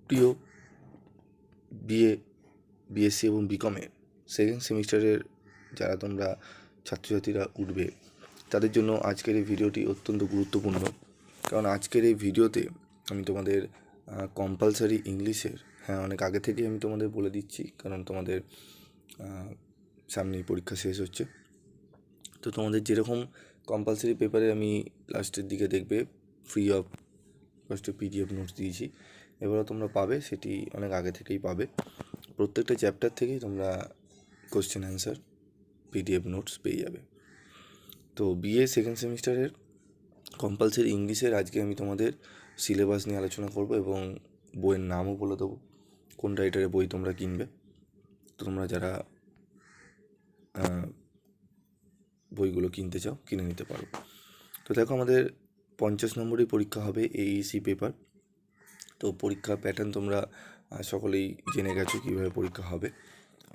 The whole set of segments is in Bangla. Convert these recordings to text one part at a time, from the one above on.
প্রিয় বিএ, বিএসসি এবং বিকমের সেকেন্ড সেমিস্টারের যারা তোমরা ছাত্রছাত্রীরা উঠবে, তাদের জন্য আজকের এই ভিডিওটি অত্যন্ত গুরুত্বপূর্ণ। কারণ আজকের এই ভিডিওতে আমি তোমাদের কম্পালসারি ইংলিশের, অনেক আগে থেকেই আমি তোমাদের বলে দিচ্ছি, কারণ তোমাদের সামনেই পরীক্ষা শেষ হচ্ছে। তো তোমাদের যেরকম কম্পালসারি পেপারে আমি লাস্টের দিকে দেখবে ফ্রি অফ কস্টে পিডিএফ নোটস দিয়েছি, এবারও তোমরা পাবে, সেটি অনেক আগে থেকেই পাবে। প্রত্যেকটা চ্যাপ্টার থেকেই তোমরা কোশ্চেন অ্যান্সার পিডিএফ নোটস পেয়ে যাবে। তো বিএ সেকেন্ড সেমিস্টারের কম্পালসারি ইংলিশের আজকে আমি তোমাদের সিলেবাস নিয়ে আলোচনা করব এবং বইয়ের নামও বলে দেবো, কোন রাইটারের বই তোমরা কিনবে। তো তোমরা যারা বইগুলো কিনতে চাও কিনে নিতে পারো। তো দেখো, আমাদের 50 নম্বরের পরীক্ষা হবে এইসি পেপার। তো পরীক্ষার প্যাটার্ন তোমরা সকলেই জেনে গেছো কীভাবে পরীক্ষা হবে।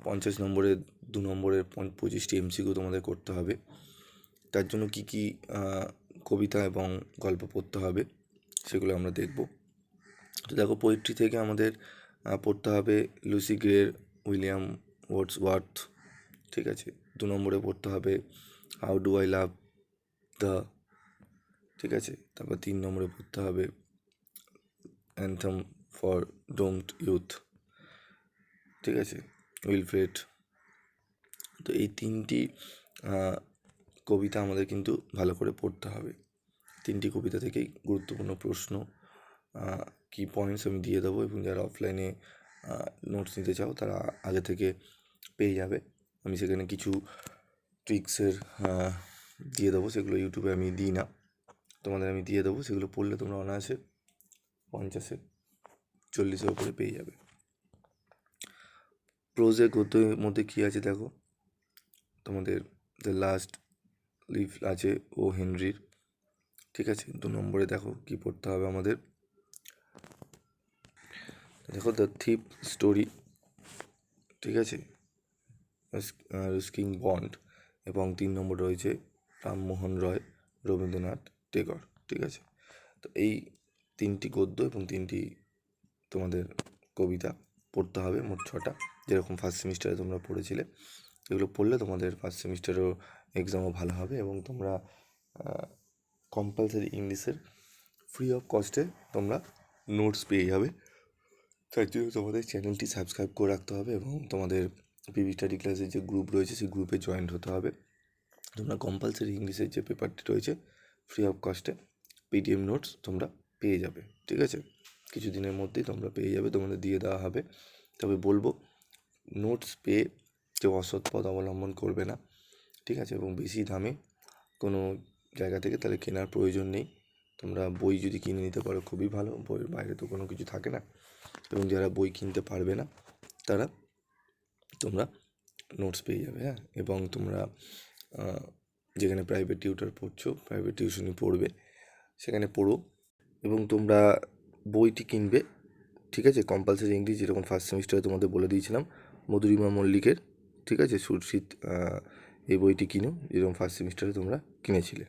50 নম্বরের 2 নম্বরের 25টি এমসিকিউ তোমাদের করতে হবে। তার জন্য কী কী কবিতা এবং গল্প পড়তে হবে সেগুলো আমরা দেখব। তো দেখো, পোয়েট্রি থেকে আমাদের পড়তে হবে লুসি গ্রের উইলিয়াম ওয়ার্ডসওয়ার্থ, ঠিক আছে। 2 নম্বরে পড়তে হবে how do I love the, ঠিক আছে। তারপর 3 নম্বরে পড়তে হবে অ্যান্থেম ফর ডোমড ইউথ, ঠিক আছে, উইলফ্রেড। তো এই 3টি কবিতা আমাদের কিন্তু ভালো করে পড়তে হবে। 3টি কবিতা থেকেই গুরুত্বপূর্ণ প্রশ্ন, কি পয়েন্টস আমি দিয়ে দেবো, এবং যারা অফলাইনে নোটস নিতে চাও তারা আগে থেকে পেয়ে যাবে। আমি সেখানে কিছু ট্রিক্সের দিয়ে দেবো, সেগুলো ইউটিউবে আমি দিই না, তোমাদের আমি দিয়ে দেবো। সেগুলো পড়লে তোমরা অনায়াসে 50-এ 40-এর উপরে পেয়ে যাবে। প্রোজে গদ্যের মধ্যে কী আছে দেখো, তোমাদের দ্য লাস্ট লিভ আছে ও হেনরির, ঠিক আছে। 2 নম্বরে দেখো কি পড়তে হবে আমাদের, দেখো দ্য থিপ স্টোরি, ঠিক আছে, রস্কিন বন্ড, এবং 3 নম্বর রয়েছে রামমোহন রয়, রবীন্দ্রনাথ টেগর, ঠিক আছে। তো এই 3টি গদ্য এবং 3টি তোমাদের কবিতা পড়তে হবে, মোট 6টা, যেরকম ফার্স্ট সেমিস্টারে তোমরা পড়েছিলে। এগুলো পড়লে তোমাদের ফার্স্ট সেমিস্টারেও এক্সামও ভালো হবে, এবং তোমরা কম্পালসারি ইংলিশের ফ্রি অফ কস্টে তোমরা নোটস পেয়ে যাবে। তার জন্য তোমাদের চ্যানেলটি সাবস্ক্রাইব করে রাখতে হবে, এবং তোমাদের পিভি স্টাডি ক্লাসের যে গ্রুপ রয়েছে সেই গ্রুপে জয়েন্ট হতে হবে। তোমরা কম্পালসারি ইংলিশের যে পেপারটি রয়েছে ফ্রি অফ কস্টে পিডিএফ নোটস তোমরা পেয়ে যাবে, ঠিক আছে। কিছুদিনের মধ্যেই তোমরা পেয়ে যাবে, তোমাদের দিয়ে দেওয়া হবে। তবে বলবো, নোটস পেয়ে কেউ অসৎ পথ অবলম্বন করবে না, ঠিক আছে। এবং বেশি দামে কোনো জায়গা থেকে তাহলে কেনার প্রয়োজন নেই। তোমরা বই যদি কিনে নিতে পারো খুবই ভালো, বইয়ের বাইরে তো কোনো কিছু থাকে না। এবং যারা বই কিনতে পারবে না তারা তোমরা নোটস পেয়ে যাবে, এবং তোমরা যেখানে প্রাইভেট টিউটর পড়ছো, প্রাইভেট টিউশনি পড়বে, সেখানে পড়ো। এবং তোমরা বইটি কিনবে, ঠিক আছে, কম্পালসারি ইংলিশ, যেরকম ফার্স্ট সেমিস্টারে তোমাদের বলে দিয়েছিলাম, মধুরিমা মল্লিকের, ঠিক আছে, সুরশীত, এই বইটি কিনো, যেরকম ফার্স্ট সেমিস্টারে তোমরা কিনেছিলে।